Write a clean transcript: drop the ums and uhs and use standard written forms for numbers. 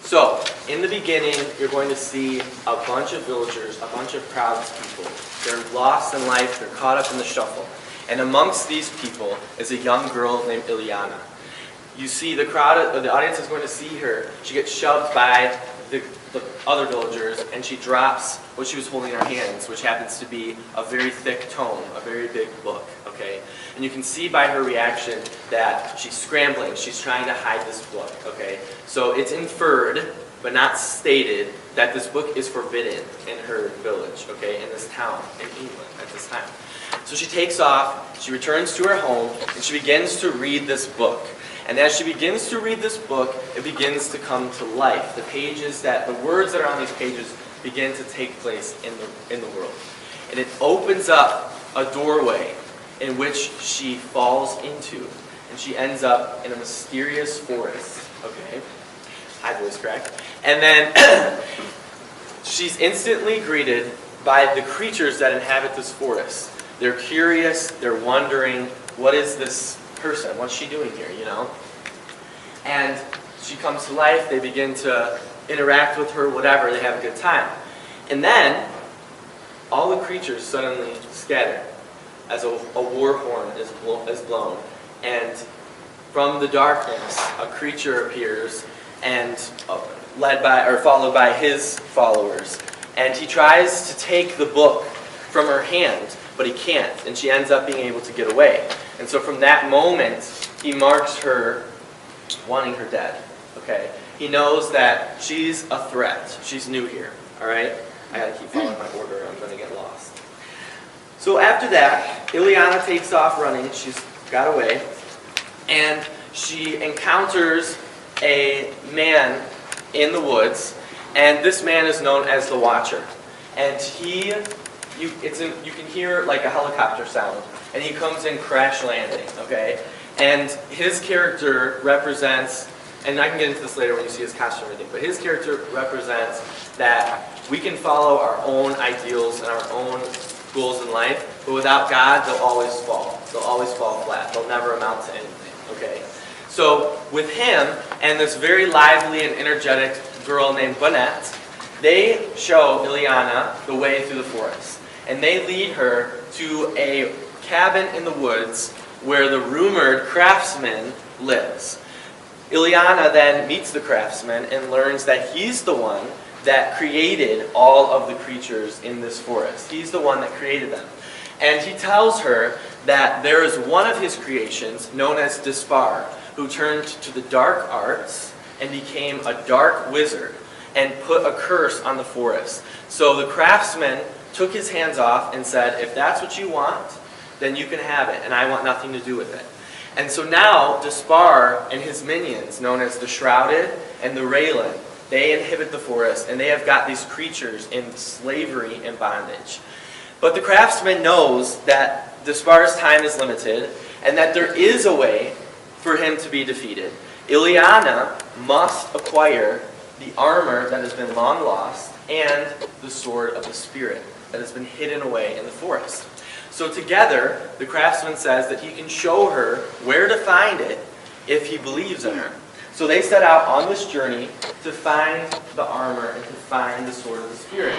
So, in the beginning, you're going to see a bunch of villagers, a bunch of crowdspeople. They're lost in life, they're caught up in the shuffle. And amongst these people is a young girl named Ileana. You see the audience is going to see her. She gets shoved by the other villagers, and she drops what she was holding in her hands, which happens to be a very thick tome, a very big book, okay? And you can see by her reaction that she's scrambling, she's trying to hide this book, okay? So it's inferred, but not stated, that this book is forbidden in her village, okay, in this town, in England at this time. So she takes off, she returns to her home, and she begins to read this book. And as she begins to read this book, it begins to come to life. The words that are on these pages begin to take place in the world. And it opens up a doorway in which she falls into. And she ends up in a mysterious forest. Okay? Hi, voice crack. And then she's instantly greeted by the creatures that inhabit this forest. They're curious, they're wondering, what is this person? What's she doing here, you know? And she comes to life, they begin to interact with her, whatever, they have a good time. And then, all the creatures suddenly scatter as a war horn is blown. And from the darkness, a creature appears and followed by his followers. And he tries to take the book from her hand, but he can't, and she ends up being able to get away. And so from that moment, he marks her wanting her dead. Okay? He knows that she's a threat. She's new here. Alright? I gotta keep following my order or I'm gonna get lost. So after that, Ileana takes off running. She's got away. And she encounters a man in the woods. And this man is known as the Watcher. And you can hear like a helicopter sound. And he comes in crash landing. Okay? And his character represents, and I can get into this later when you see his costume and everything, but his character represents that we can follow our own ideals and our own goals in life, but without God, they'll always fall. They'll always fall flat. They'll never amount to anything, okay? So with him and this very lively and energetic girl named Bonnet, they show Ileana the way through the forest. And they lead her to a cabin in the woods where the rumored craftsman lives. Ileana then meets the craftsman and learns that he's the one that created all of the creatures in this forest. He's the one that created them. And he tells her that there is one of his creations, known as Despar, who turned to the dark arts and became a dark wizard and put a curse on the forest. So the craftsman took his hands off and said, if that's what you want, then you can have it, and I want nothing to do with it. And so now, Despar and his minions, known as the Shrouded and the Raylan, they inhabit the forest, and they have got these creatures in slavery and bondage. But the craftsman knows that Despar's time is limited, and that there is a way for him to be defeated. Ileana must acquire the armor that has been long lost, and the sword of the spirit that has been hidden away in the forest. So together, the craftsman says that he can show her where to find it if he believes in her. So they set out on this journey to find the armor and to find the sword of the Spirit.